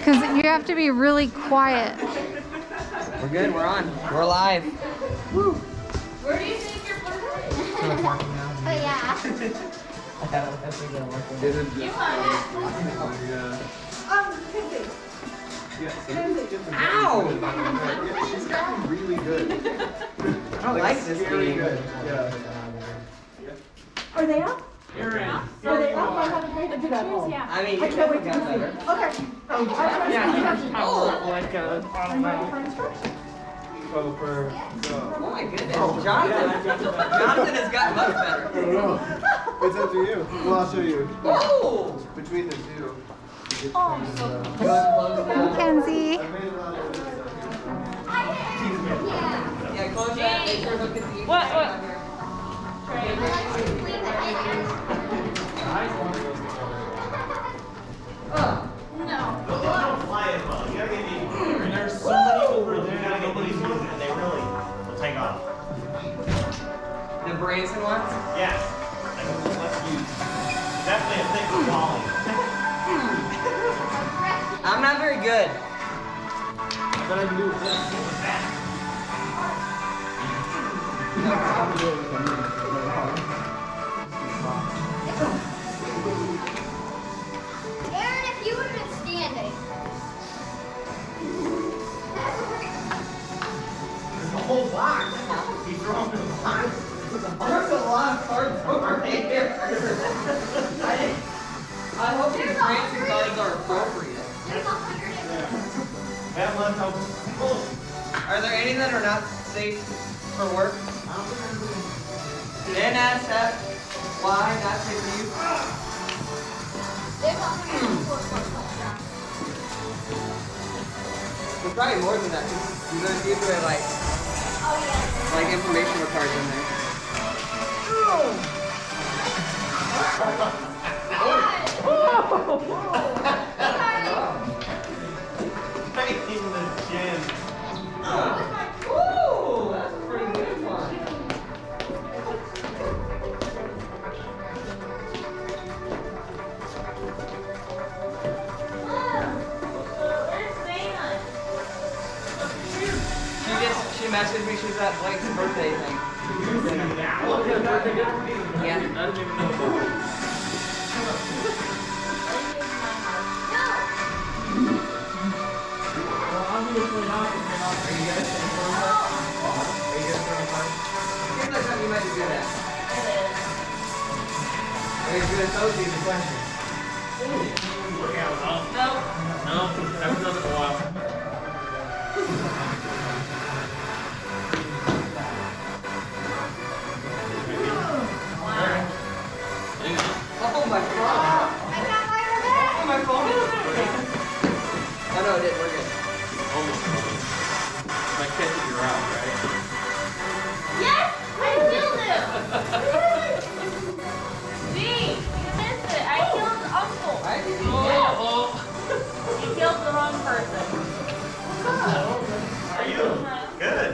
Because you have to be really quiet. We're good, we're on. We're live. Woo. Where do you think you're parking? Oh yeah. Ow! She's gotten really good. I don't like this Very game. good. Yeah. Are they up? You're in. Are they up? I haven't made it to that home. Yeah. I mean, you I can't wait to got see better. it. Okay. Yeah, you have to have like a, I don't Ready know. for instructions? Oh my goodness, Jonathan has gotten much better. I don't know. It's up to you. Well, I'll show you. Oh! Between the two. Mackenzie. Yeah, close that. Make sure look at the What? There's so many over there. You gotta get these ones, and they really will take off. The Branson ones? Yes. Like, let's use. Definitely a thick quality. I'm not very good. I bet I can do with this. Aaron, if you would have been standing. There's a whole box. He's throwing the box. There's a lot of cards over here. I hope these Branson cards are appropriate. There's 100 in there. That one's out. Are there any that are not safe for work? NSFY, not safe for you? There's 104 cards. There's probably more than that. Because there's usually like Oh yeah. informational cards in there. Right in the gym. Ooh, that's a pretty good one. She messaged me, she's at Blake's birthday thing. Yeah. Seems like something you might be good at. Are you good at those? These are questions. No, haven't done it in a while. Oh my god. I got my revenge. Oh my phone is working. Oh no, it didn't. We're good. Almost. If I catch it, you're out, right? Yes! I killed him! See? You missed it. I killed Uncle. Why did you You killed the wrong person. How are you? Good.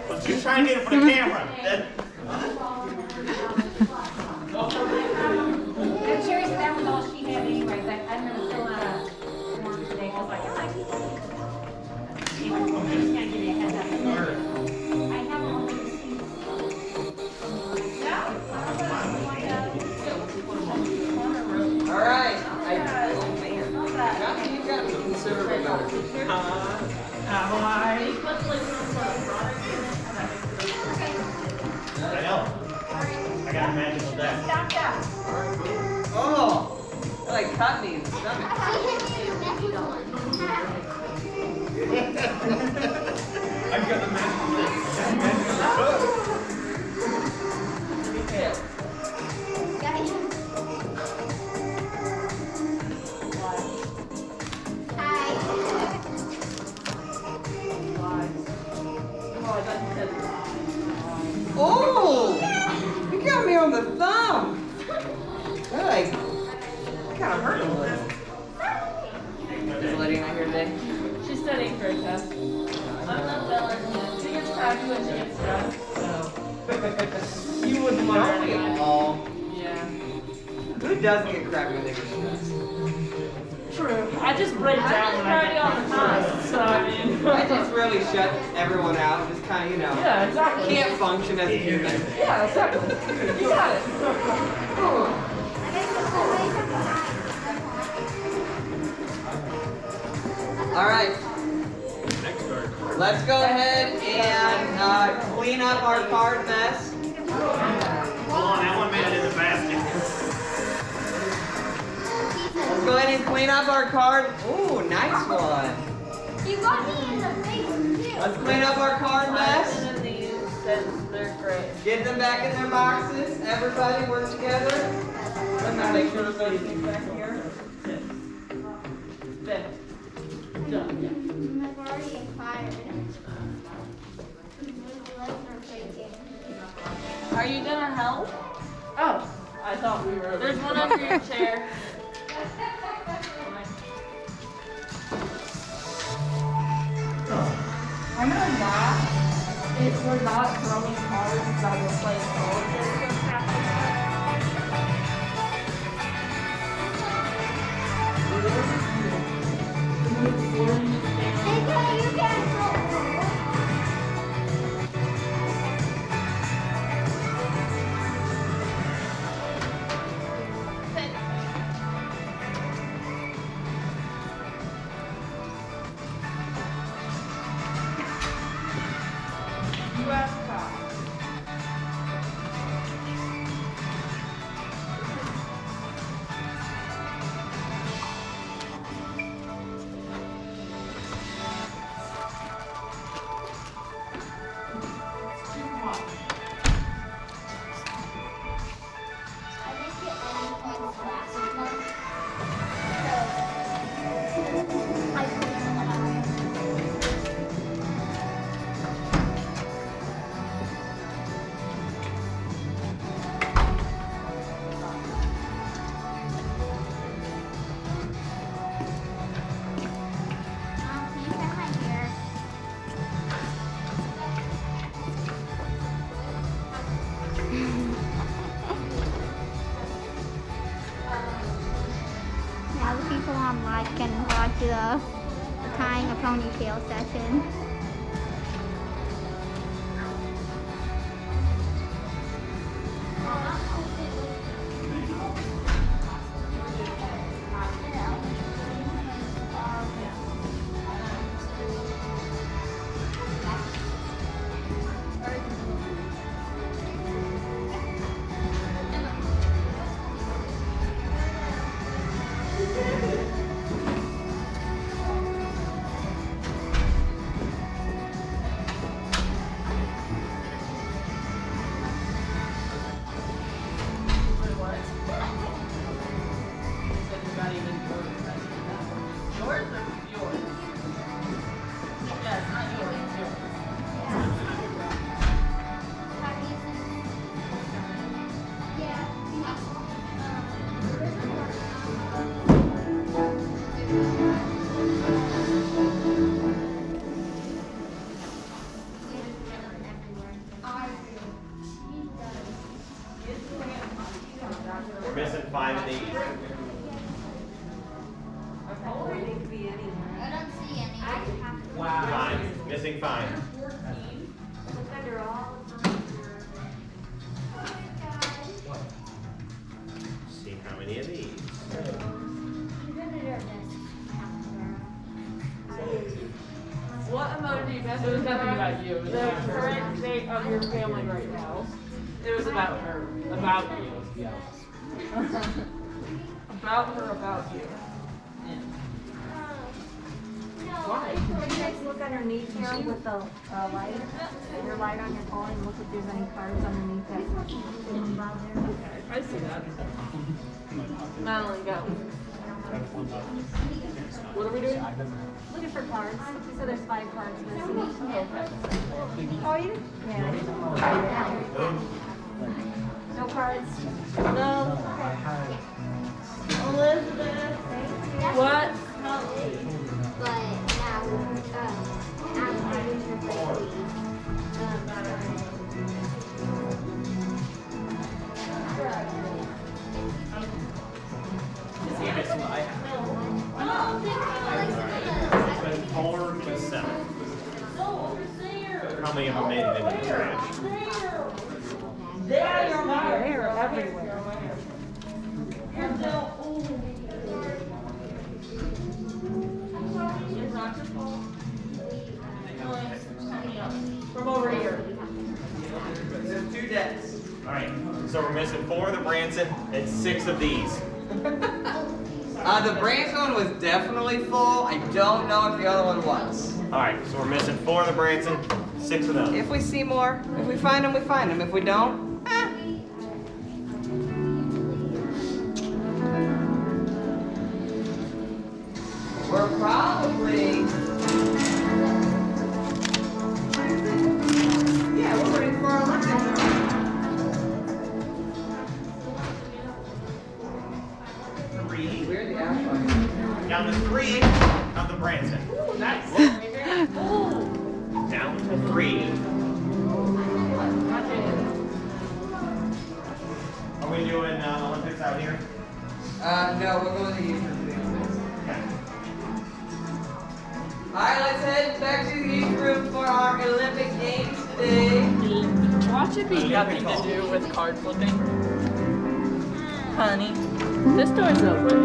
Let's keep trying to get it for the camera. I'm curious if that was all she had anyways. I'm gonna fill out a form today because like I'm just gonna give you a heads up. I have all the receipts. Alright. Oh man. Jonathan, you've got me considerably better. I know. I got a magical deck. Oh! It like cut me in the stomach. I got a magical deck. Oh! You got me on the thumb! That like kind of hurt a little. Is Lydia not here today? She's studying for a test. I'm not telling you. She gets crappy when she gets stressed, so. You wouldn't want to. Oh. Yeah. It does get crappy when they get stressed. True. I just break down when I get all the time. So I mean. I just really shut everyone out. Just kind of, you know. Yeah, exactly. Can't function as a human. Yeah, exactly. You got it. All right. Next card. Let's go ahead and clean up our card mess. Hold on, that one made it in the basket. Let's go ahead and clean up our card. Ooh, nice one. You got me in the big one too. Let's clean up our card mess. And these, they're great. Get them back in their boxes. Everybody work together. Let me make sure everybody's back here. There. Done. I'm already expired. My legs are shaking. Are you gonna help? Oh, I thought we were. There's one under your chair. I'm gonna laugh if we're not throwing cards that we're playing solitaire. Hey, Daddy, you can't throw. I didn't get any points last month. So, I put them on. Can you cut my hair? Now the people on live can watch the tying a ponytail session. Yours or yours? Yeah, it's not yours, it's yours. We're missing 5 of these. I don't see any. Wow. 5. Missing 5. See how many of these. What emoji message? It was nothing about you. It was the current state of your family right now. It was about her. About you. Yeah. About her, about you. Why? Can you guys look underneath here with the light, your light on your phone, and look if there's any cards underneath that didn't bother? Okay, I see that. Madeline, go. What are we doing? Looking for cards. So there's 5 cards missing. Okay. Oh, you? Yeah. No cards? No. Elizabeth. What? But now, after everywhere. From over here. There's 2 decks. All right, so we're missing 4 of the Branson and 6 of these. The Branson one was definitely full. I don't know if the other one was. All right, so we're missing 4 of the Branson, 6 of them. If we see more, if we find them, we find them. If we don't, we're probably, yeah, we're ready for our Olympics. We're the Alpha. Down to 3 of the Branson. Nice. Down to 3. Are we doing Olympics out here? No, we're going to use them. Okay. Alright, let's head back to the youth room for our Olympic Games today. Watch it be nothing to do with card flipping. Honey, this door's open.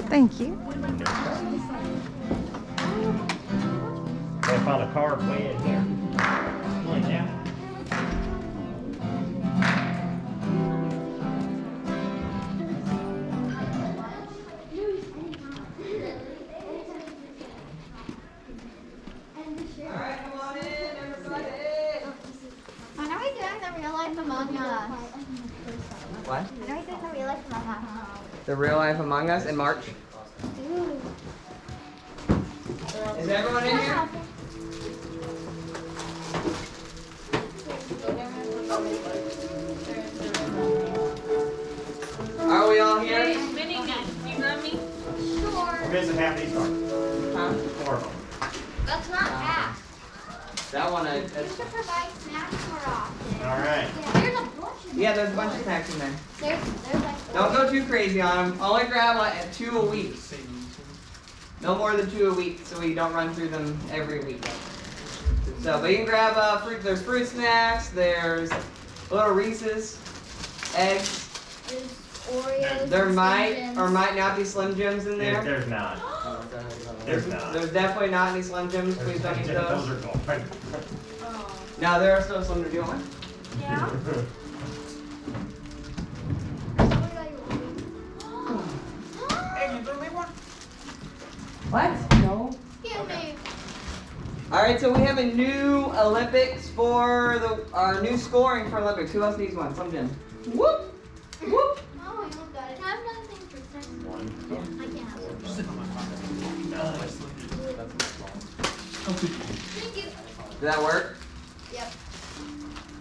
Thank you. I found a card way in here. Come on down. Alright, come on in, everybody. When are we doing the real life Among Us? What? When are we doing the real life Among Us? The Real Life Among Us in March. Ooh. Is everyone in here? Are we all here? Minnie, you grab me? Sure. We're missing half these cards. Huh? 4 of them. That's not half. That one, You should provide snacks more often. All right. There's a bunch of yeah, there's a bunch of snacks in there. There's like Don't go too crazy on them. Only grab like 2 a week. No more than 2 a week, so we don't run through them every week. So, but you can grab fruit. There's fruit snacks. There's little Reese's, eggs. there's Oreos. There and might Slim or Jims. might not be Slim Jims in there. There's not. There's not. There's definitely not any Slim Jims. Please don't eat those. Those are gone. No, there are still Slim Jims. Do you want one? Yeah. Hey, you threw me one? What? No. Excuse me. All right, so we have a new Olympics for our new scoring for Olympics. Who else needs one? Slim Jim. Whoop. Whoop. Oh, you got it. Can I have another thing for seconds? I can't have it. Thank you. Did that work? Yep.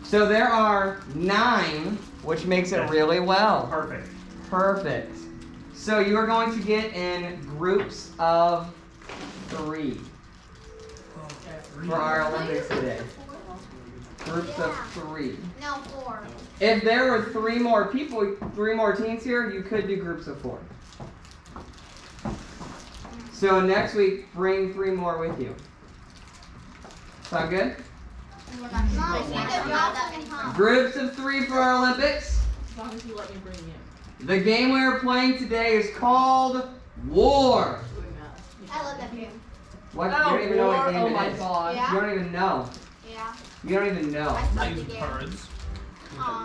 So there are 9, which makes it really well. Perfect. Perfect. So you are going to get in groups of 3 for our Olympics today. Groups of 3. No, 4. If there were 3 more people, 3 more teams here, you could do groups of 4. So next week, bring 3 more with you. Sound good? Groups of 3 for our Olympics. As long as you let me bring you. The game we are playing today is called War. I love that game. What? You don't even know what game Oh it my is. god. Yeah? You don't even know. Yeah. You don't even know. I use cards.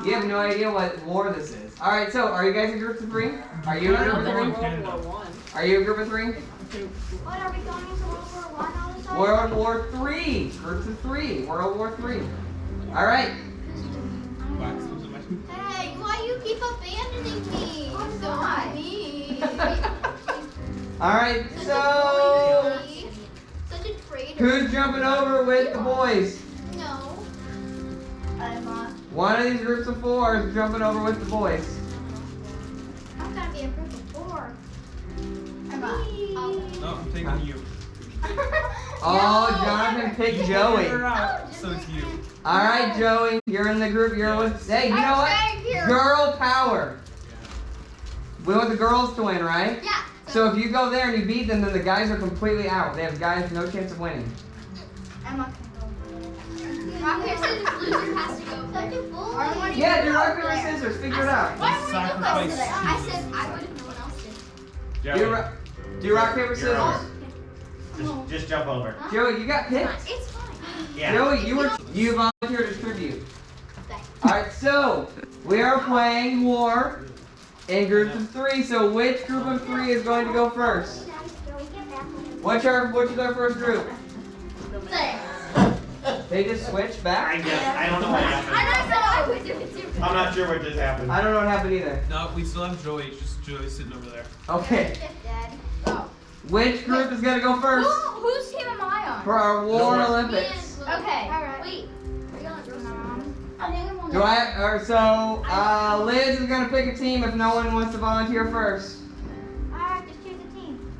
You have no idea what war this is. All right, so are you guys in groups of 3? Are you in a group of 3? World War I. Are you a group of 3? What, are we going into World War I all of a sudden? World War 3. Groups of 3. World War 3. All right. Hey, why you keep abandoning me? So mean. All right, so Such a traitor. who's jumping over with the boys? No. I'm not. One of these groups of 4 is jumping over with the boys. I'm gonna be a group of 4. I'm not. No, I'm taking you. Oh, Jonathan picked Joey. So it's you. All right, Joey, you're in the group. You're with. Hey, you know what? Girl power. We want the girls to win, right? Yeah. So if you go there and you beat them, then the guys are completely out. They have guys no chance of winning. Emma can go. Rock, paper, scissors, loser has to go. Yeah, do rock, paper, scissors. Figure it out. Why would you go Sacrifice. there? I said I would if no one else did. Do rock, paper, scissors. Just jump over. Joey, you got picked. It's fine. Yeah. Joey, you volunteered to tribute. Alright, so we are playing war in groups of 3. So which group of 3 is going to go first? What's our first group? They just switched I back? guess. I don't know what happened. I said I would do it too. I'm not sure what just happened. I don't know what happened either. No, we still have Joey. It's just Joey sitting over there. Okay. Which group is going to go first Whose team am I on? for our War Yours. Olympics? Okay. Alright. Wait. Liz is going to pick a team if no one wants to volunteer first. Alright, just choose a team.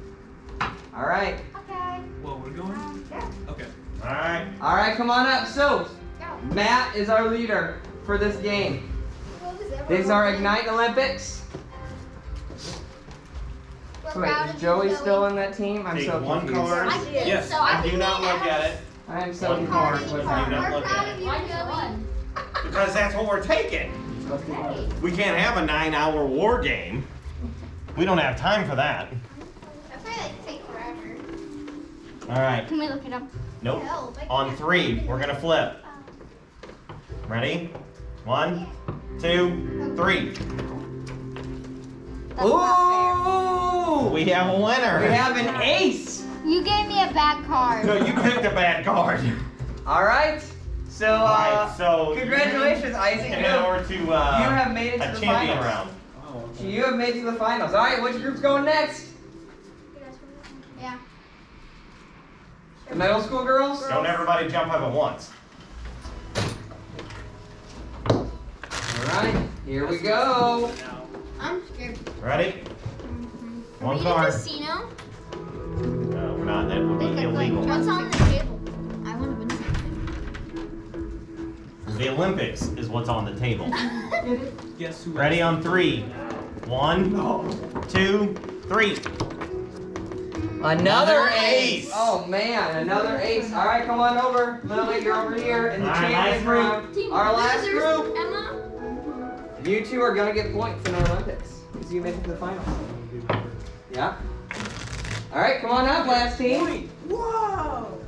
Alright. Okay. Well, we're going? Okay. Alright. Alright, come on up. So, Matt is our leader for this game. These are Ignite Olympics. Wait, is Joey still in that team? I'm Take so one confused. card. Yes. I do not look at it. I am so One card. confused. What's Do happening? not look at it. Why just one? Because that's what we're taking. We can't have a 9-hour war game. We don't have time for that. I feel like it take forever. Alright. Can we look it up? Nope. On 3, we're gonna flip. Ready? 1, 2, 3. Ooh! We have a winner. We have an ace! You gave me a bad card. No, you picked a bad card. Alright. So, Alright, so congratulations, Isaac. head over to You have made it to a the champion finals. round. You have made it to the finals. Alright, which group's going next? Yeah. The middle school girls? Don't everybody jump up at once. Alright, here we go. I'm scared. Ready? One card. Casino? No, we're not. That would be illegal. What's on the table? I want to win something. The Olympics is what's on the table. Guess who? Ready on 3. 1, 2, 3. Another ace. Oh man, another ace. Alright, come on over. Lily, you're over here in the All right, champions last round. Our last group. Emma? You two are gonna get points in our Olympics. Because you made it to the finals. Yeah? Alright, come on up, last team. Whoa!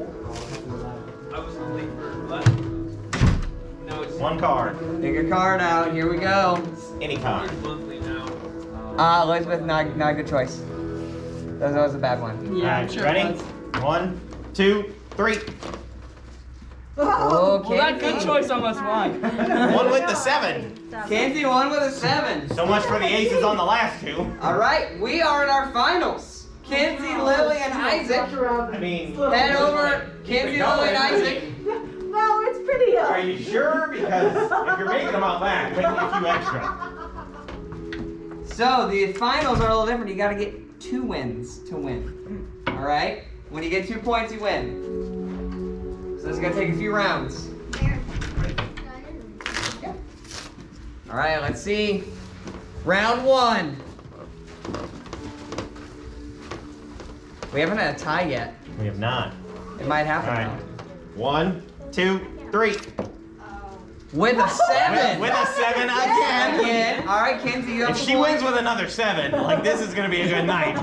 I was late for last one. Now it's One card. Pick a card out. Here we go. Any card. monthly now. Elizabeth, not a good choice. That was a bad one. Alright, ready? 1, 2, 3. Okay. Well, that good choice almost won. 1 with the 7. Kenzie won with a 7. So much for the aces on the last 2. Alright, we are in our finals. Kenzie, Lily, and Isaac. I mean, Head over. Kenzie, Lily, and Isaac. No, it's pretty are you sure? Because if you're making them out back, make me a few extra. So the finals are a little different. You gotta get 2 wins to win. Alright? When you get 2 points, you win. So it's gonna take a few rounds. Alright, let's see. Round 1. We haven't had a tie yet. We have not. It might happen Alright. 1, 2, 3. With a 7. With a 7 again. Again. Alright, Kenzie, you have If a she point. wins with another 7, like this is gonna be a good night.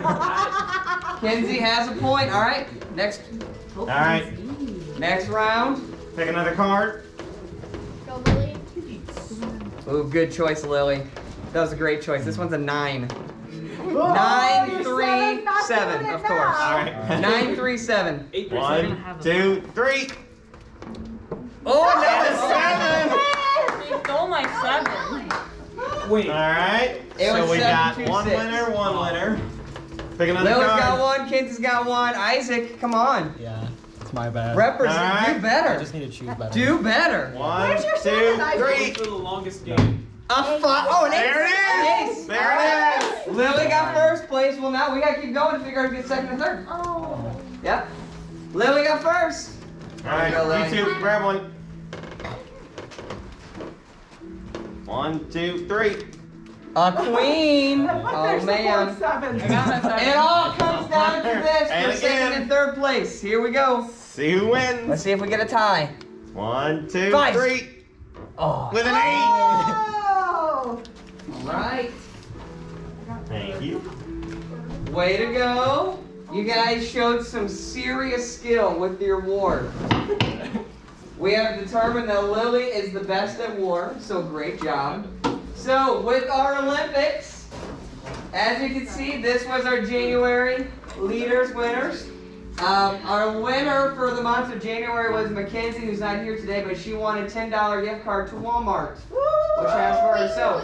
Kenzie has a point. Alright, next Alright, round. pick another card. Go, Lily. Ooh, good choice, Lily. That was a great choice. This one's a 9. 9, 3, 7, of course. Alright. 9, 3, 7. 1, 2, 3. Oh, And another a 7. They stole my 7. Wait. Alright, It so was we 7, got 2, 1 6. winner, 1 winner. Pick another Lily's got card. 1, Kenzie's got 1. Isaac, come on. Yeah, it's my bad. Represent. Alright. Do I better. just need to choose better. Do better. 1, 2, Wait 3. for the longest game. A 5. Oh, an 8. There it is. Ace. There it is. Lily got first place. Well, now we gotta keep going to figure out who gets second and third. Oh. Yep. Lily got first. Alright, Go, Lily. you two, grab one. 1, 2, 3. A queen. What's Oh their man. support seven? It all comes down to this And for second again. and third place. Here we go. See who wins. Let's see if we get a tie. 1, 2, 5. 3. Oh. With an 8. Oh! All right. Thank you. Way to go. You guys showed some serious skill with your war. We have determined that Lily is the best at war, so great job. So with our Olympics, as you can see, this was our January leaders winners. Our winner for the month of January was Mackenzie, who's not here today, but she won a $10 gift card to Walmart, which has for her. So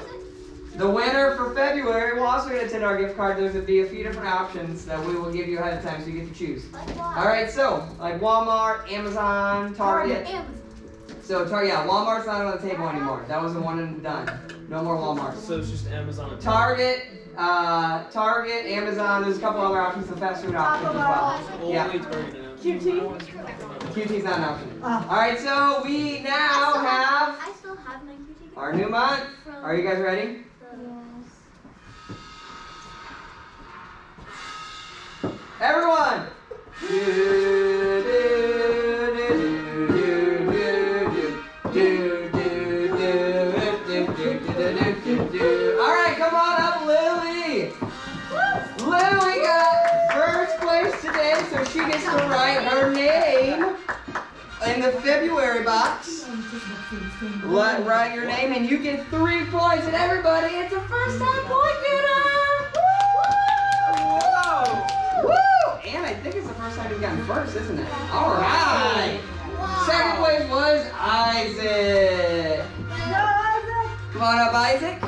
the winner for February will also get a $10 gift card. There's be a few different options that we will give you ahead of time, so you get to choose. All right, so like Walmart, Amazon, Target. So yeah, Walmart's not on the table anymore. That was the one and done. No more Walmart. So it's just Amazon and Target, Amazon. There's a couple other options, the fast food options as well. Yeah. Only Target now. QT? QT's not an option. All right, so we now have I still have my QT. our new month. Are you guys ready? Everyone! Alright, come on up, Lily! Lily got first place today, so she gets to write her name in the February box. Write your name and you get 3 points. And everybody, it's a first time point getter! Whoa! Woo! And I think it's the first time you've gotten first, isn't it? Alright! Second place was Isaac. Come on up, Isaac.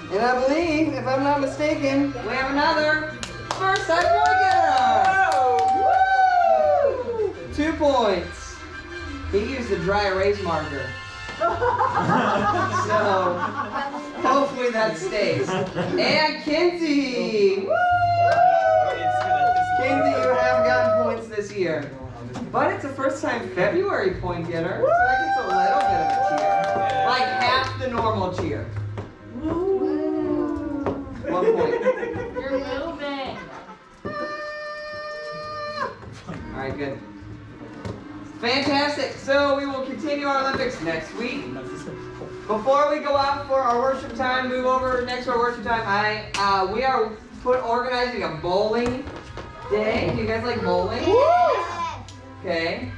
And I believe, if I'm not mistaken, we have another first time point getter! Woo! 2 points. He used the dry erase marker. So, hopefully that stays. And Kinsey! Woo! Kinsey, you have gotten points this year. But it's a first time February point getter, so that gets a little bit of a cheer. Like half the normal cheer. 1 point. You're moving. Alright, good. Fantastic. So we will continue our Olympics next week. Before we go out for our worship time, move over next to our worship time, we are organizing a bowling day. Do you guys like bowling? Okay.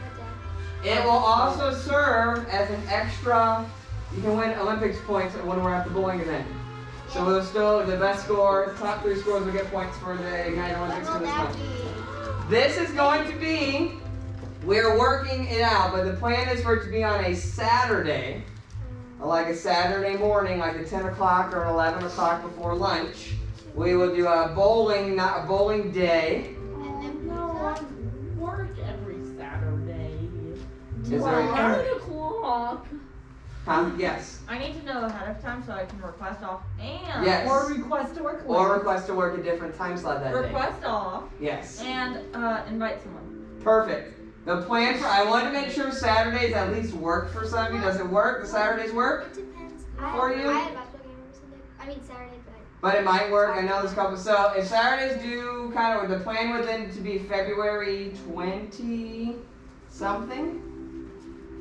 It will also serve as an extra, you can win Olympics points when we're at the bowling event. So we'll still, the best score, top 3 scores will get points for the Ignite Olympics for this month. This is going to be, we're working it out, but the plan is for it to be on a Saturday, like a Saturday morning, like at 10 o'clock or 11 o'clock before lunch. We will do a bowling day. No, I work every Saturday. Is there 8 o'clock. Huh? Yes. I need to know ahead of time so I can request off and Yes. Or request to work Or request to work a different time slot that day. request off Yes. and invite someone. Perfect. The plan for, I want to make sure Saturdays at least work for some of you. Does it work? The Saturdays work? It depends. For you? I have basketball game on Sunday. I mean Saturday, But it might work. I know there's a couple. So if Saturdays do kind of, the plan would then to be February 20 something?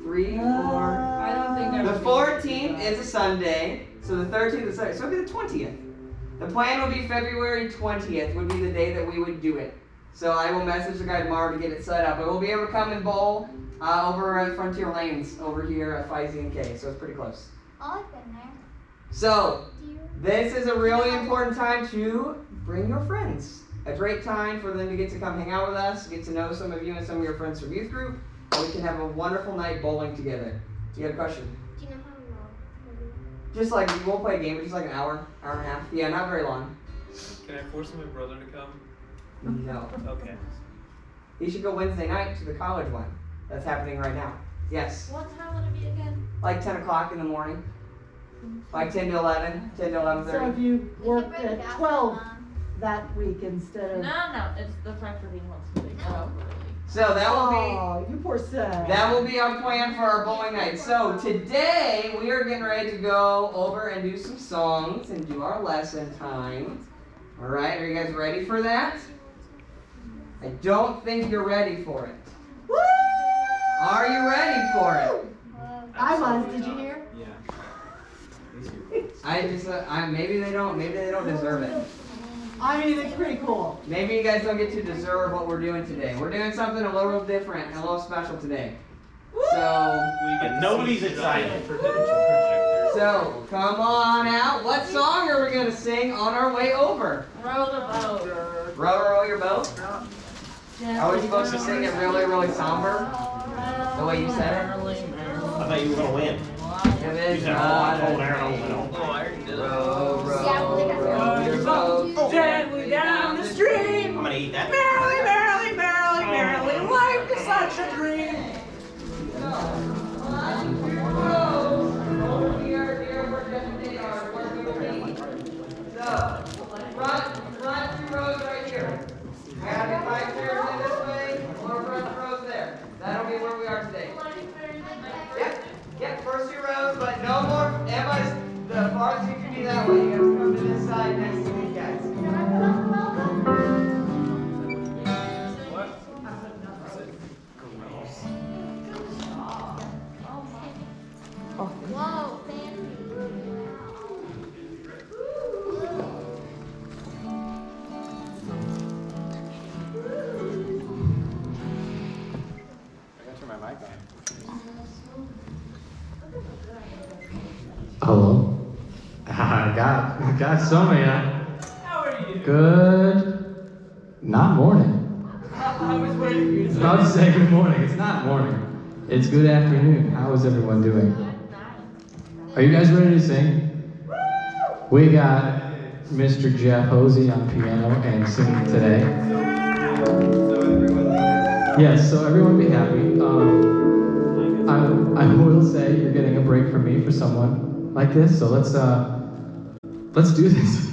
3, 4. I don't think that The would be 14th is a Sunday. So the 13th is Sunday. So it'll be the 20th. The plan would be February 20th would be the day that we would do it. So I will message the guy tomorrow to get it set up. But we'll be able to come and bowl over at Frontier Lanes over here at Phi and K. So it's pretty close. I've been there. So Do you? this is a really important time to bring your friends. A great time for them to get to come hang out with us, get to know some of you and some of your friends from youth group, and we can have a wonderful night bowling together. Do you have a question? Do you know how long? Just like, we won't play a game, but just like an hour, hour and a half. Yeah, not very long. Can I force my brother to come? No. Okay. You should go Wednesday night to the college one. That's happening right now. Yes. What time would it be again? Like 10 o'clock in the morning. Like 10 to 11, 10 to 11:30. So if you worked bring at basketball 12 on. that week instead of. No, it's the fact that he wants to go early. So that will be. Oh, you poor son. That will be our plan for our bowling night. So today we are getting ready to go over and do some songs and do our lesson time. All right, are you guys ready for that? I don't think you're ready for it. Woo! Are you ready for it? I was. Did you hear? Maybe they don't deserve it. I mean, it's pretty cool. Maybe you guys don't get to deserve what we're doing today. We're doing something a little different and a little special today. So, Nobody's excited. so come on out. What song are we gonna sing on our way over? Row the boat. Row your boat. Are we supposed to sing it really, really somber? The way you said it? I thought you were gonna win. If You it's said, oh, I not told a Aaron I was Oh, I already did it. row your boat Gently down the stream. I'm gonna eat that. Merrily, merrily, merrily, merrily, life is such a dream. Front two rows right here. I gotta get 5 chairs in this way, or front rows there. That'll be where we are today. Yep, first 2 rows, but no more. Emma's the farthest you can be that way. You gotta come to this side next to these guys. Whoa, fancy. I gotta turn my mic on. Hello. I got some of ya. How are you? Good. Not morning. I was waiting for you I to was about to say good morning. It's not morning. It's good afternoon. How is everyone doing? Are you guys ready to sing? We got Mr. Jeff Hosey on piano and singing today. Yes, so everyone be happy. I will say you're getting a break from me for someone like this, so let's do this.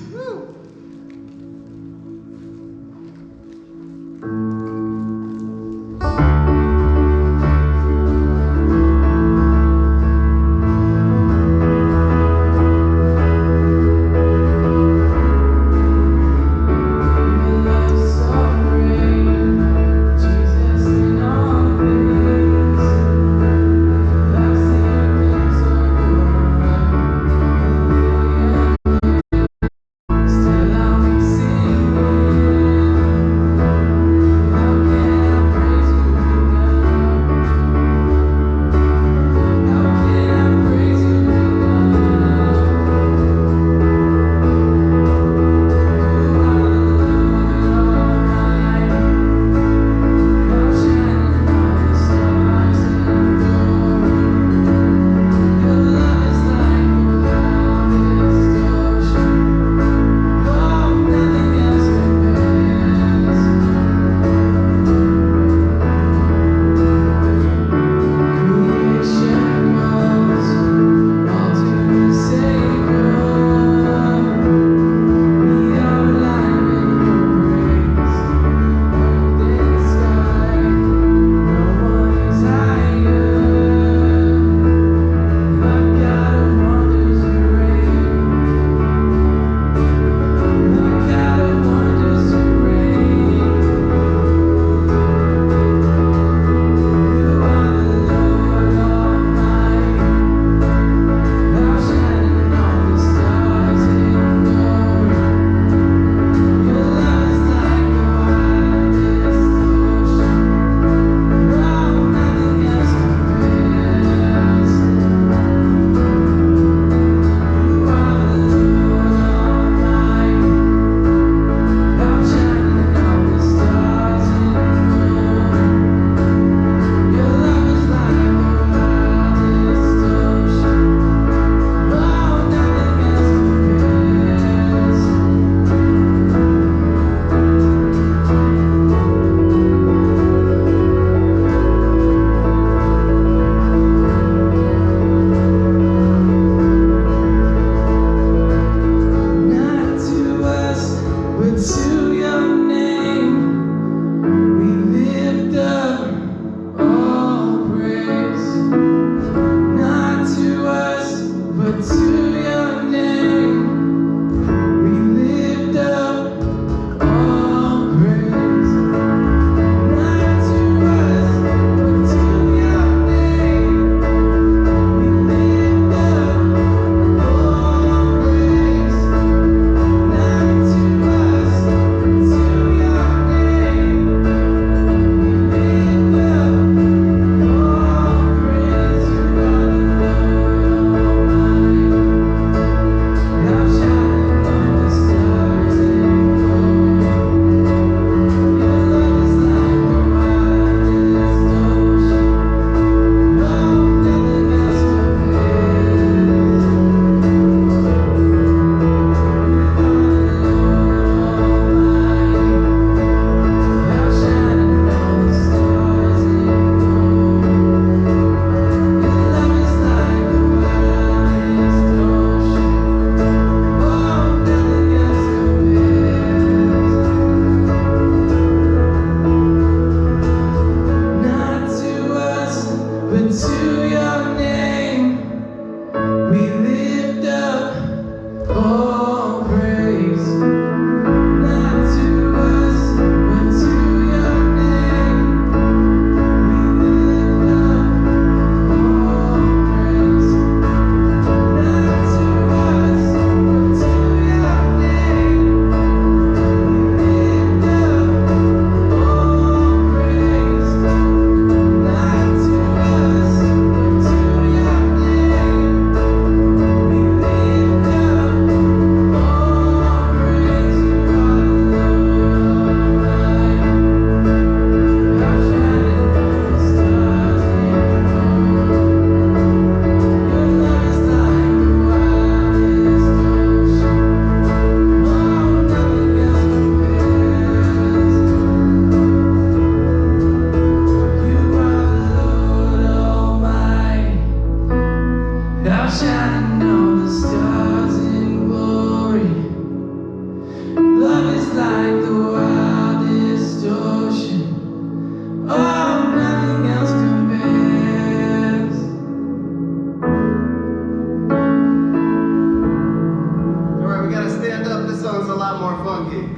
lot more funky.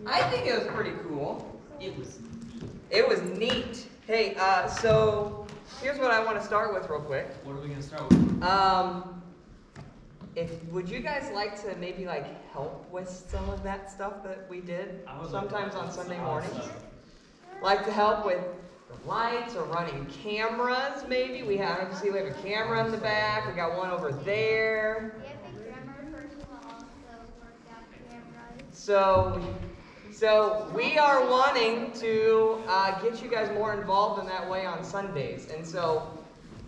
I think it was pretty cool. It was neat. Hey, so here's what I want to start with real quick. What are we gonna start with? Would you guys like to maybe like help with some of that stuff that we did sometimes on Sunday mornings? Like to help with the lights or running cameras, maybe. We have a camera in the back. We got one over there. We have a drummer person who also works out cameras. So we are wanting to get you guys more involved in that way on Sundays. And so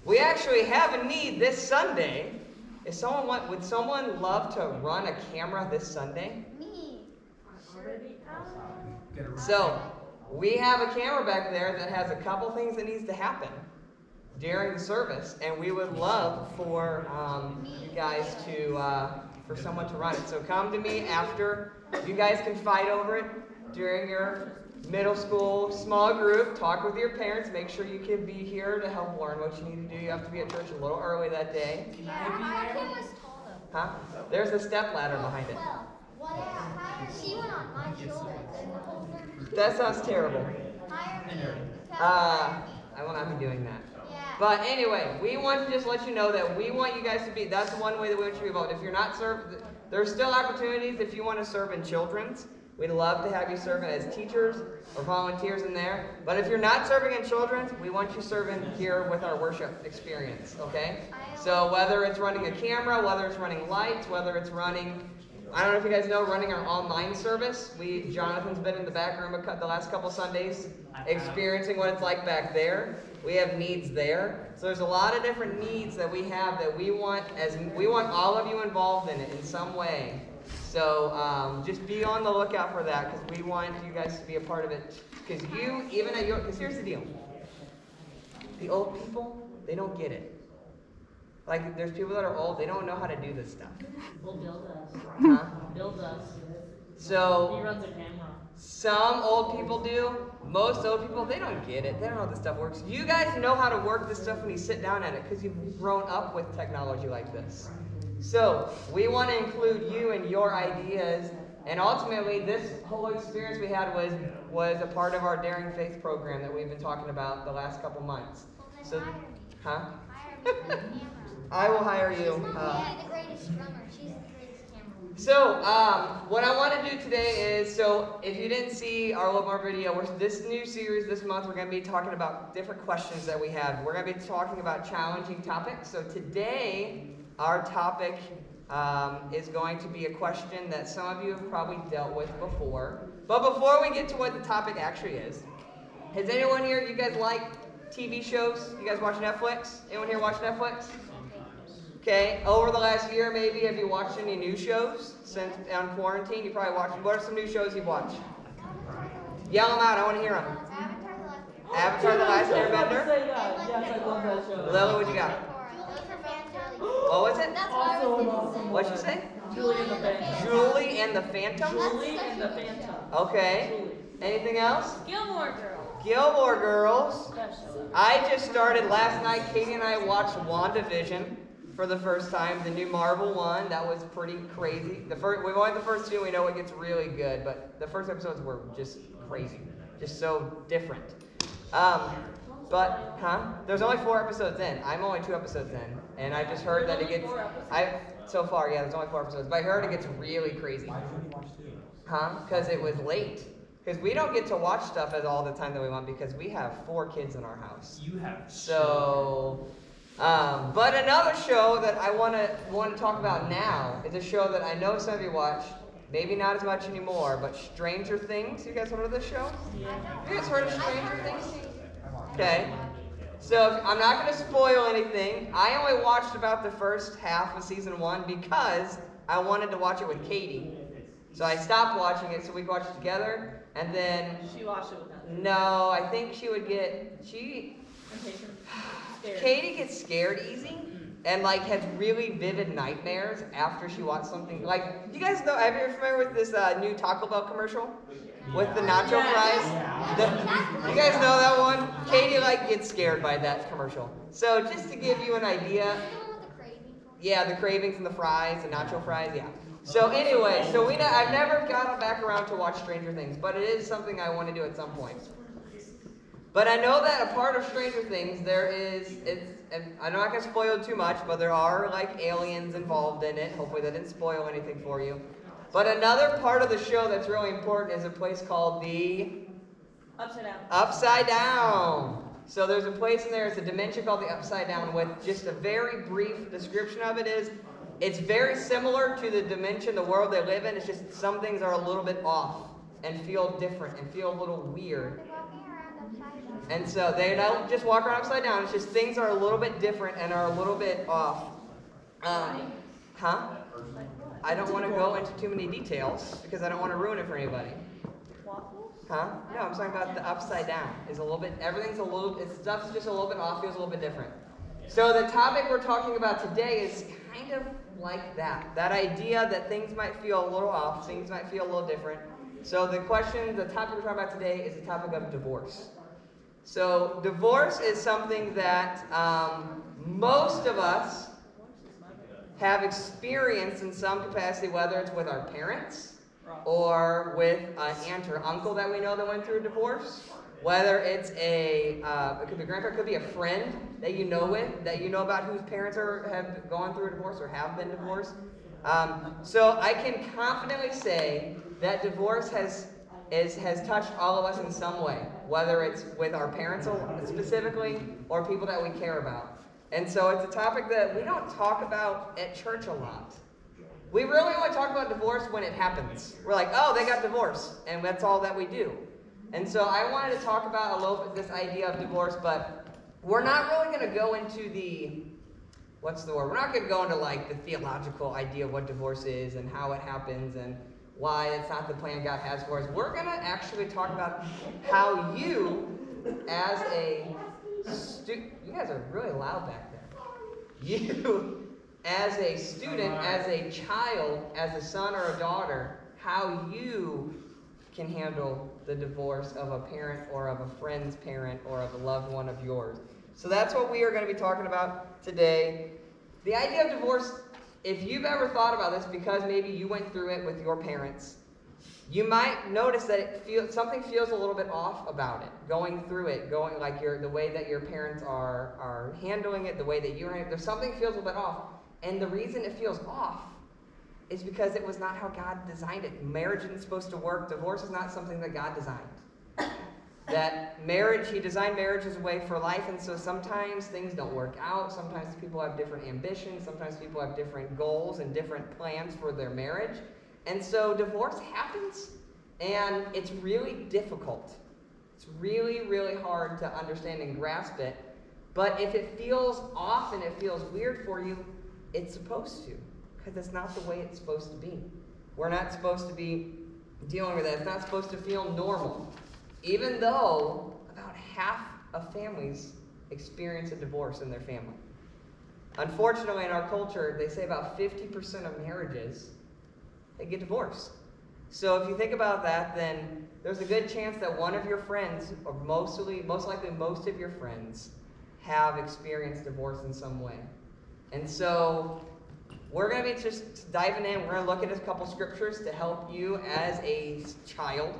we actually have a need this Sunday. Would someone love to run a camera this Sunday? Me. So we have a camera back there that has a couple things that needs to happen during the service, and we would love for you guys for someone to run it. So come to me after. You guys can fight over it during your middle school small group. Talk with your parents. Make sure you can be here to help learn what you need to do. You have to be at church a little early that day. Our camera's tall though. Huh? There's a step ladder behind it. She went on my shoulder and the whole service. That sounds terrible. Hire me. I will not be doing that. Yeah. But anyway, we want to just let you know that we want you guys to be, that's one way that we want you to be involved. If you're not served, there's still opportunities if you want to serve in children's. We'd love to have you serving as teachers or volunteers in there. But if you're not serving in children's, we want you serving here with our worship experience, okay? So whether it's running a camera, whether it's running lights, whether it's running, I don't know if you guys know, running our online service. Jonathan's been in the back room the last couple Sundays experiencing what it's like back there. We have needs there. So there's a lot of different needs that we have that we want all of you involved in it in some way. So just be on the lookout for that, because we want you guys to be a part of it. Because here's the deal. The old people, they don't get it. Like, there's people that are old, they don't know how to do this stuff. Well, Bill does. Huh? Bill does. So, He runs a camera. some old people do. Most old people, they don't get it. They don't know how this stuff works. You guys know how to work this stuff when you sit down at it, because you've grown up with technology like this. So, we want to include you and your ideas. And ultimately, this whole experience we had was a part of our Daring Faith program that we've been talking about the last couple months. So, huh? I will hire you. The greatest drummer. She's the greatest camera. So, what I want to do today is, so if you didn't see our Lobmar video, this new series this month, we're going to be talking about different questions that we have. We're going to be talking about challenging topics. So today, our topic is going to be a question that some of you have probably dealt with before. But before we get to what the topic actually is, has anyone here, you guys like TV shows? You guys watch Netflix? Anyone here watch Netflix? Okay, over the last year maybe, have you watched any new shows since on quarantine? You probably watched, what are some new shows you've watched? Yell them out, I want to hear them. Avatar the Last Airbender? Yes, I love that show. Lily, what you got? What was it? Awesome. What'd you say? Julie and the Phantom. Julie and the Phantom? Julie and the Phantom. Okay. Anything else? Gilmore Girls. Gilmore Girls. Special. I just started last night. Katie and I watched WandaVision for the first time, the new Marvel one. That was pretty crazy. We watched the first two. We know it gets really good, but the first episodes were just crazy, just so different. There's only 4 episodes in. I'm only 2 episodes in, and I just heard that it gets. So far, yeah, there's only 4 episodes, but I heard it gets really crazy. Because it was late. Because we don't get to watch stuff at all the time that we want because we have 4 kids in our house. You have. So, but another show that I want to talk about now is a show that I know some of you watch. Maybe not as much anymore, but Stranger Things. You guys heard of this show? Yeah. You guys heard of Stranger Things? Okay. So I'm not going to spoil anything. I only watched about the first half of season 1 because I wanted to watch it with Katie. So I stopped watching it so we could watch it together. And then She watched it with us. no, I think she would get Katie gets scared easy and like has really vivid nightmares after she watched something. Like, you guys know, have you familiar with this new Taco Bell commercial with the nacho fries? You guys know that one? Katie like gets scared by that commercial. So just to give you an idea, yeah, the cravings and the fries, the nacho fries, yeah. So anyway, I've never gotten back around to watch Stranger Things, but it is something I want to do at some point. But I know that a part of Stranger Things, and I'm not going to spoil too much, but there are like aliens involved in it. Hopefully that didn't spoil anything for you. But another part of the show that's really important is a place called the Upside Down. Upside Down. So there's a place in there, it's a dimension called the upside down, with just a very brief description of it is, it's very similar to the dimension, the world they live in. It's just some things are a little bit off and feel different and feel a little weird. And so they don't just walk around upside down. It's just things are a little bit different and are a little bit off. I don't want to go into too many details because I don't want to ruin it for anybody. Huh? No, I'm talking about the upside down. Is a little bit, everything's a little, stuff's just a little bit off, feels a little bit different. So the topic we're talking about today is kind of like that. That idea that things might feel a little off, things might feel a little different. So the topic we're talking about today is the topic of divorce. So divorce is something that most of us have experienced in some capacity, whether it's with our parents or with an aunt or uncle that we know that went through a divorce. Whether it's it could be a grandparent, it could be a friend that you know about whose parents have gone through a divorce or have been divorced. So I can confidently say that divorce has touched all of us in some way, whether it's with our parents specifically or people that we care about. And so it's a topic that we don't talk about at church a lot. We really only talk about divorce when it happens. We're like, oh, they got divorced, and that's all that we do. And so I wanted to talk about a little bit this idea of divorce, but we're not really going to go into we're not going to go into like the theological idea of what divorce is and how it happens and why it's not the plan God has for us. We're going to actually talk about how you, as a student, you guys are really loud back there. You, as a student, as a child, as a son or a daughter, how you can handle the divorce of a parent or of a friend's parent or of a loved one of yours. So that's what we are going to be talking about today. The idea of divorce, if you've ever thought about this because maybe you went through it with your parents, you might notice that something feels a little bit off about it, going through it, the way that your parents are handling it, the way that you're handling it. There's something feels a little bit off. And the reason it feels off is because it was not how God designed it. Marriage isn't supposed to work. Divorce is not something that God designed. He designed marriage as a way for life, and so sometimes things don't work out. Sometimes people have different ambitions. Sometimes people have different goals and different plans for their marriage. And so divorce happens, and it's really difficult. It's really, really hard to understand and grasp it. But if it feels off and it feels weird for you, it's supposed to, because it's not the way it's supposed to be. We're not supposed to be dealing with that. It's not supposed to feel normal. Even though about half of families experience a divorce in their family. Unfortunately, in our culture, they say about 50% of marriages, they get divorced. So if you think about that, then there's a good chance that one of your friends, or most likely most of your friends, have experienced divorce in some way. And so we're going to be just diving in. We're going to look at a couple scriptures to help you as a child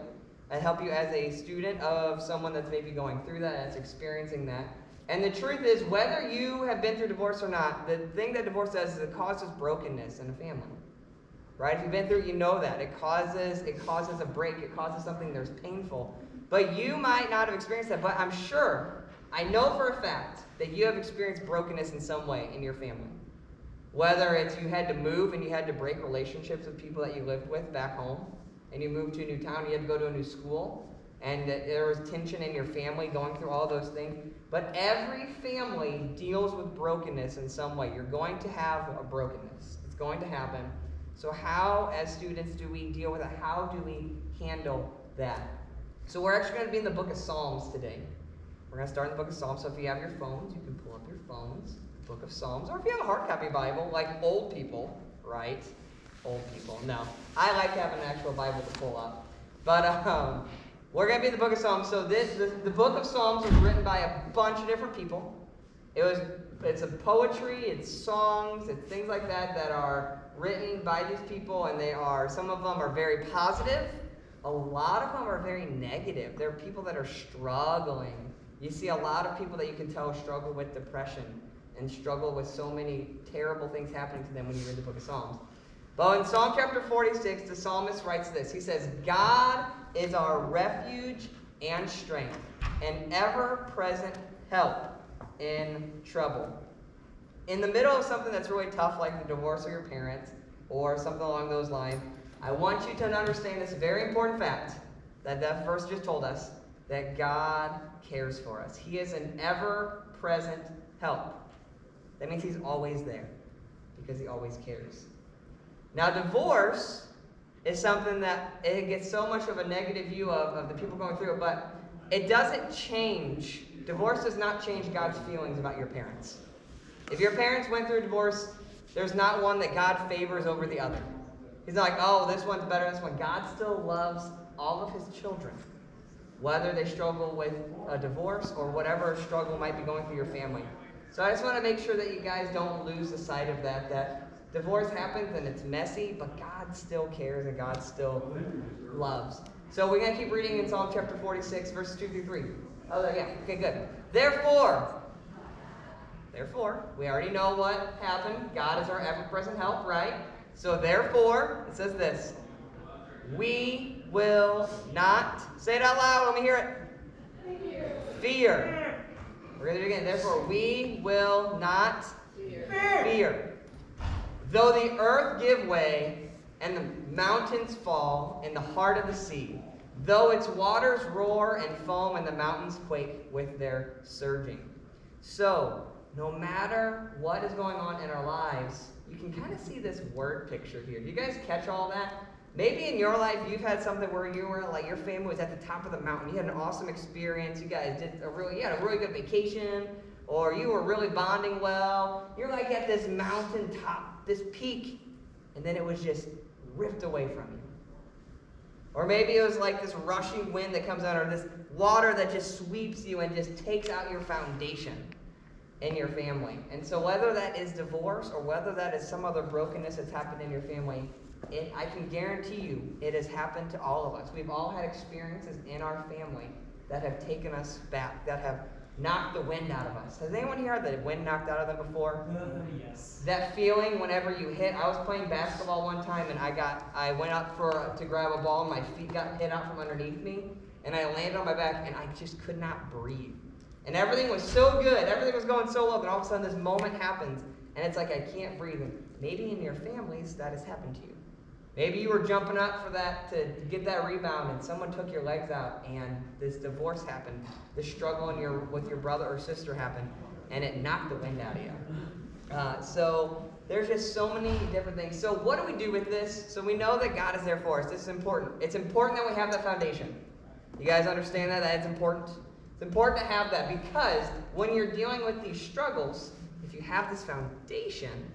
and help you as a student of someone that's maybe going through that, that's experiencing that. And the truth is, whether you have been through divorce or not, the thing that divorce does is it causes brokenness in a family. Right? If you've been through it, you know that. It causes a break. It causes something that's painful. But you might not have experienced that. But I know for a fact that you have experienced brokenness in some way in your family. Whether it's you had to move and you had to break relationships with people that you lived with back home, and you moved to a new town, you had to go to a new school, and there was tension in your family going through all those things. But every family deals with brokenness in some way. You're going to have a brokenness. It's going to happen. So how, as students, do we deal with it? How do we handle that? So we're actually going to be in the book of Psalms today. We're going to start in the book of Psalms. So if you have your phones, you can pull up your phones, book of Psalms. Or if you have a hard copy Bible, like old people, right? Old people. No, I like having an actual Bible to pull up. But we're going to be in the book of Psalms. So the book of Psalms was written by a bunch of different people. It's a poetry, it's songs, it's things like that are written by these people, and some of them are very positive. A lot of them are very negative. They're people that are struggling. You see a lot of people that you can tell struggle with depression and struggle with so many terrible things happening to them when you read the book of Psalms. But in Psalm chapter 46, the psalmist writes this. He says, God is our refuge and strength, an ever-present help in trouble. In the middle of something that's really tough, like the divorce of your parents or something along those lines, I want you to understand this very important fact that that verse just told us, that God cares for us. He is an ever-present help. That means he's always there because he always cares. Now, divorce is something that it gets so much of a negative view of the people going through it, but it doesn't change. Divorce does not change God's feelings about your parents. If your parents went through a divorce, there's not one that God favors over the other. He's not like, oh, this one's better than this one. God still loves all of his children, whether they struggle with a divorce or whatever struggle might be going through your family. So I just want to make sure that you guys don't lose the sight of that divorce happens and it's messy, but God still cares and God still loves. So we're going to keep reading in Psalm chapter 46, verses 2 through 3. Oh, yeah. Okay, good. Therefore, we already know what happened. God is our ever-present help, right? So therefore, it says this. We will not, say it out loud, let me hear it. Fear. We're going to do it again. Therefore, we will not fear. Though the earth give way and the mountains fall in the heart of the sea, though its waters roar and foam and the mountains quake with their surging. So, no matter what is going on in our lives, you can kind of see this word picture here. Do you guys catch all that? Maybe in your life you've had something where you were like your family was at the top of the mountain. You had an awesome experience. You guys had a really good vacation, or you were really bonding well. You're like at this mountain top, this peak, and then it was just ripped away from you. Or maybe it was like this rushing wind that comes out, or this water that just sweeps you and just takes out your foundation in your family. And so whether that is divorce or whether that is some other brokenness that's happened in your family, I can guarantee you it has happened to all of us. We've all had experiences in our family that have taken us back, that have knocked the wind out of us. Has anyone here had the wind knocked out of them before? Yes. That feeling whenever you hit. I was playing basketball one time and I went up to grab a ball and my feet got hit out from underneath me and I landed on my back and I just could not breathe. And everything was so good. Everything was going so well. Then all of a sudden this moment happens and it's like I can't breathe. And maybe in your families that has happened to you. Maybe you were jumping up for that to get that rebound and someone took your legs out and this divorce happened. This struggle with your brother or sister happened and it knocked the wind out of you. So there's just so many different things. So what do we do with this? So we know that God is there for us. This is important. It's important that we have that foundation. You guys understand that it's important? It's important to have that because when you're dealing with these struggles, if you have this foundation,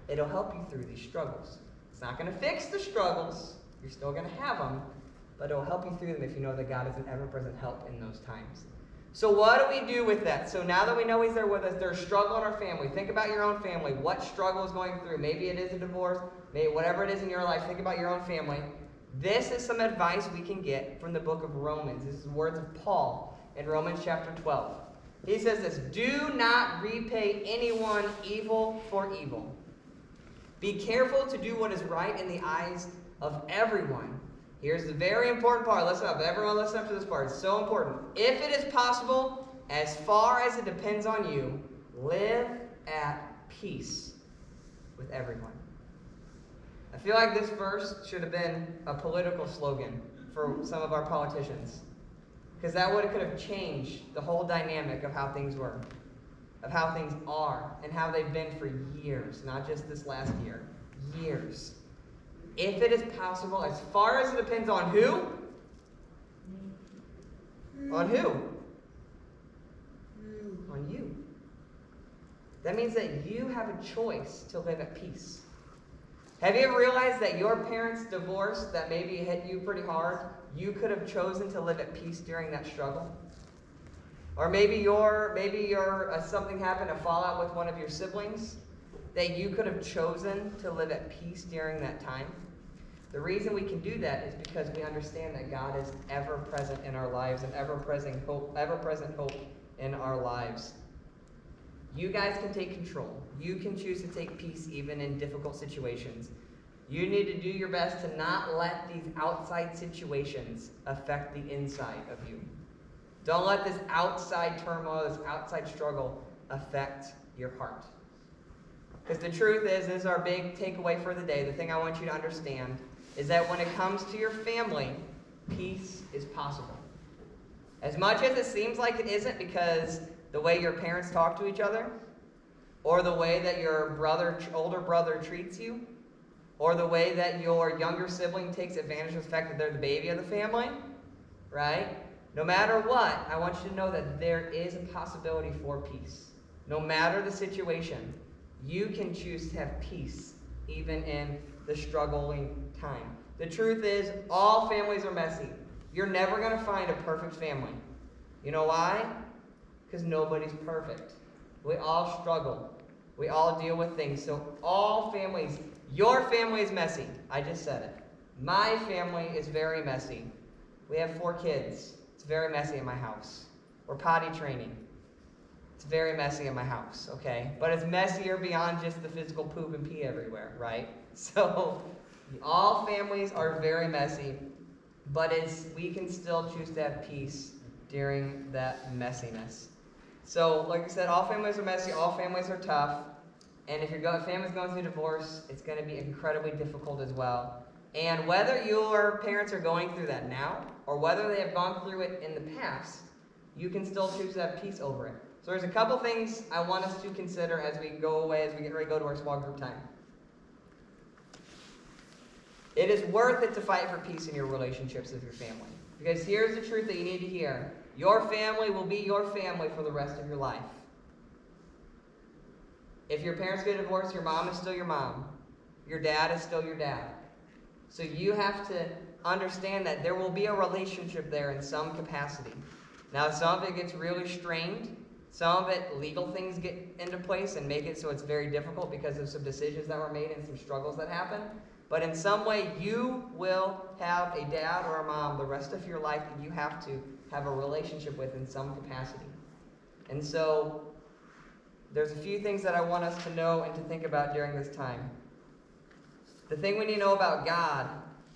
it'll help you through these struggles. It's not going to fix the struggles. You're still going to have them, but it'll help you through them if you know that God is an ever-present help in those times. So what do we do with that? So now that we know he's there with us, there's struggle in our family. Think about your own family. What struggle is going through? Maybe it is a divorce. Maybe whatever it is in your life, think about your own family. This is some advice we can get from the book of Romans. This is the words of Paul in Romans chapter 12. He says this, do not repay anyone evil for evil. Be careful to do what is right in the eyes of everyone. Here's the very important part. Listen up. Everyone listen up to this part. It's so important. If it is possible, as far as it depends on you, live at peace with everyone. I feel like this verse should have been a political slogan for some of our politicians. Because that could have changed the whole dynamic of how things were, of how things are, and how they've been for years, not just this last year. Years. If it is possible, as far as it depends on who? On who? On you. That means that you have a choice to live at peace. Have you ever realized that your parents' divorce that maybe hit you pretty hard, you could have chosen to live at peace during that struggle? Or maybe something happened, a fallout with one of your siblings, that you could have chosen to live at peace during that time. The reason we can do that is because we understand that God is ever present in our lives and ever-present hope in our lives. You guys can take control. You can choose to take peace even in difficult situations. You need to do your best to not let these outside situations affect the inside of you. Don't let this outside turmoil, this outside struggle affect your heart. Because the truth is, this is our big takeaway for the day. The thing I want you to understand is that when it comes to your family, peace is possible. As much as it seems like it isn't because the way your parents talk to each other, or the way that your older brother treats you, or the way that your younger sibling takes advantage of the fact that they're the baby of the family, right? No matter what, I want you to know that there is a possibility for peace. No matter the situation, you can choose to have peace even in the struggling time. The truth is, all families are messy. You're never going to find a perfect family. You know why? Because nobody's perfect. We all struggle. We all deal with things. So all families, your family is messy. I just said it. My family is very messy. We have 4 kids. It's very messy in my house. We're potty training. It's very messy in my house, okay? But it's messier beyond just the physical poop and pee everywhere, right? So all families are very messy, but we can still choose to have peace during that messiness. So, like I said, all families are messy, all families are tough, and if your family's going through divorce, it's going to be incredibly difficult as well. And whether your parents are going through that now, or whether they have gone through it in the past, you can still choose to have peace over it. So there's a couple things I want us to consider as we go away, as we get ready to go to our small group time. It is worth it to fight for peace in your relationships with your family. Because here's the truth that you need to hear. Your family will be your family for the rest of your life. If your parents get divorced, your mom is still your mom. Your dad is still your dad. So you have to understand that there will be a relationship there in some capacity. Now, some of it gets really strained. Some of it, legal things get into place and make it so it's very difficult because of some decisions that were made and some struggles that happen. But in some way, you will have a dad or a mom the rest of your life that you have to have a relationship with in some capacity. And so, there's a few things that I want us to know and to think about during this time. The thing we need to know about God,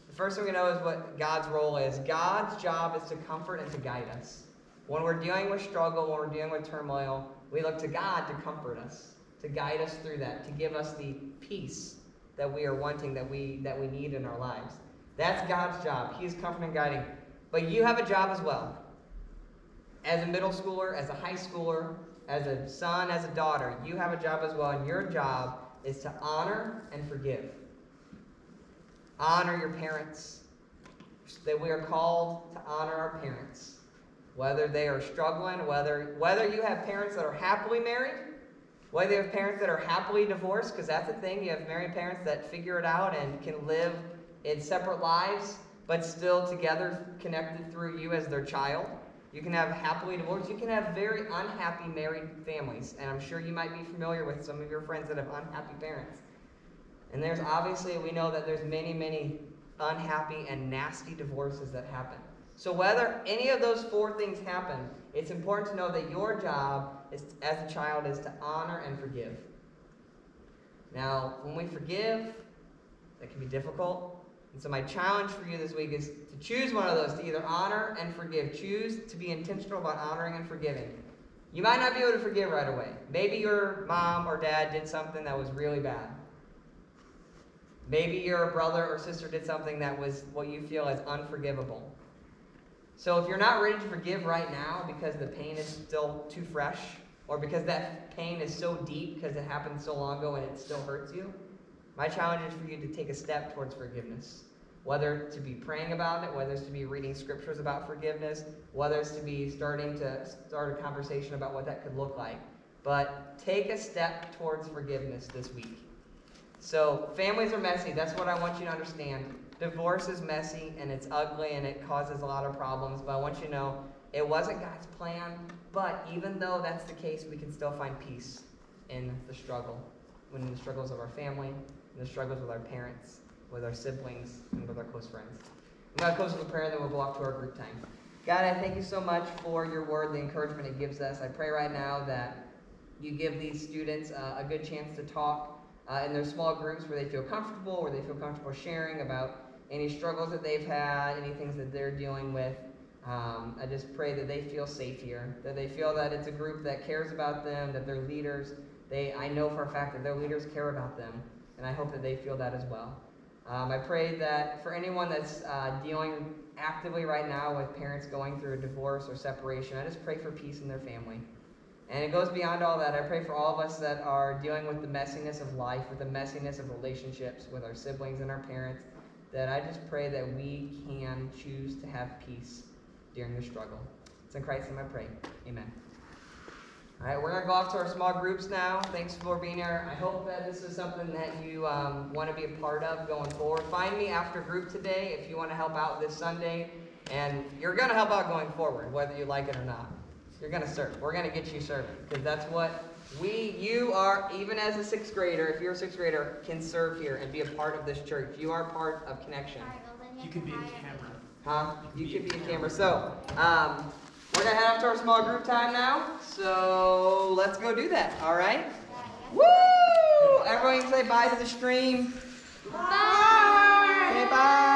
the first thing we know is what God's role is. God's job is to comfort and to guide us. When we're dealing with struggle, when we're dealing with turmoil, we look to God to comfort us, to guide us through that, to give us the peace that we are wanting, that we need in our lives. That's God's job. He is comforting and guiding. But you have a job as well. As a middle schooler, as a high schooler, as a son, as a daughter, you have a job as well, and your job is to honor and forgive. Honor your parents. That we are called to honor our parents. Whether they are struggling, whether you have parents that are happily married, whether you have parents that are happily divorced, because that's the thing, you have married parents that figure it out and can live in separate lives, but still together connected through you as their child. You can have happily divorced. You can have very unhappy married families, and I'm sure you might be familiar with some of your friends that have unhappy parents. And there's obviously, we know that there's many, many unhappy and nasty divorces that happen. So whether any of those 4 things happen, it's important to know that your job as a child is to honor and forgive. Now, when we forgive, that can be difficult. And so my challenge for you this week is to choose one of those, to either honor and forgive. Choose to be intentional about honoring and forgiving. You might not be able to forgive right away. Maybe your mom or dad did something that was really bad. Maybe your brother or sister did something that was what you feel is unforgivable. So if you're not ready to forgive right now because the pain is still too fresh, or because that pain is so deep because it happened so long ago and it still hurts you, my challenge is for you to take a step towards forgiveness. Whether to be praying about it, whether it's to be reading scriptures about forgiveness, whether it's to be starting to start a conversation about what that could look like. But take a step towards forgiveness this week. So families are messy. That's what I want you to understand. Divorce is messy and it's ugly and it causes a lot of problems. But I want you to know it wasn't God's plan. But even though that's the case, we can still find peace in the struggle. In the struggles of our family, in the struggles with our parents, with our siblings, and with our close friends. I'm going to close with a prayer and then we'll go off to our group time. God, I thank you so much for your word, the encouragement it gives us. I pray right now that you give these students a good chance to talk in their small groups where they feel comfortable, sharing about any struggles that they've had, any things that they're dealing with. I just pray that they feel safe here, that they feel that it's a group that cares about them, that their leaders, I know for a fact that their leaders care about them, and I hope that they feel that as well. I pray that for anyone that's dealing actively right now with parents going through a divorce or separation, I just pray for peace in their family. And it goes beyond all that. I pray for all of us that are dealing with the messiness of life, with the messiness of relationships with our siblings and our parents, that I just pray that we can choose to have peace during the struggle. It's in Christ's name I pray. Amen. All right, we're going to go off to our small groups now. Thanks for being here. I hope that this is something that you want to be a part of going forward. Find me after group today if you want to help out this Sunday. And you're going to help out going forward, whether you like it or not. You're going to serve. We're going to get you serving, because that's what you are, even as a sixth grader, if you're a sixth grader, can serve here and be a part of this church. You are part of Connection. You can be a camera. Huh? You could be a camera. So, we're going to head off to our small group time now. So, let's go do that. All right? Woo! Everyone can say bye to the stream. Bye! Say bye.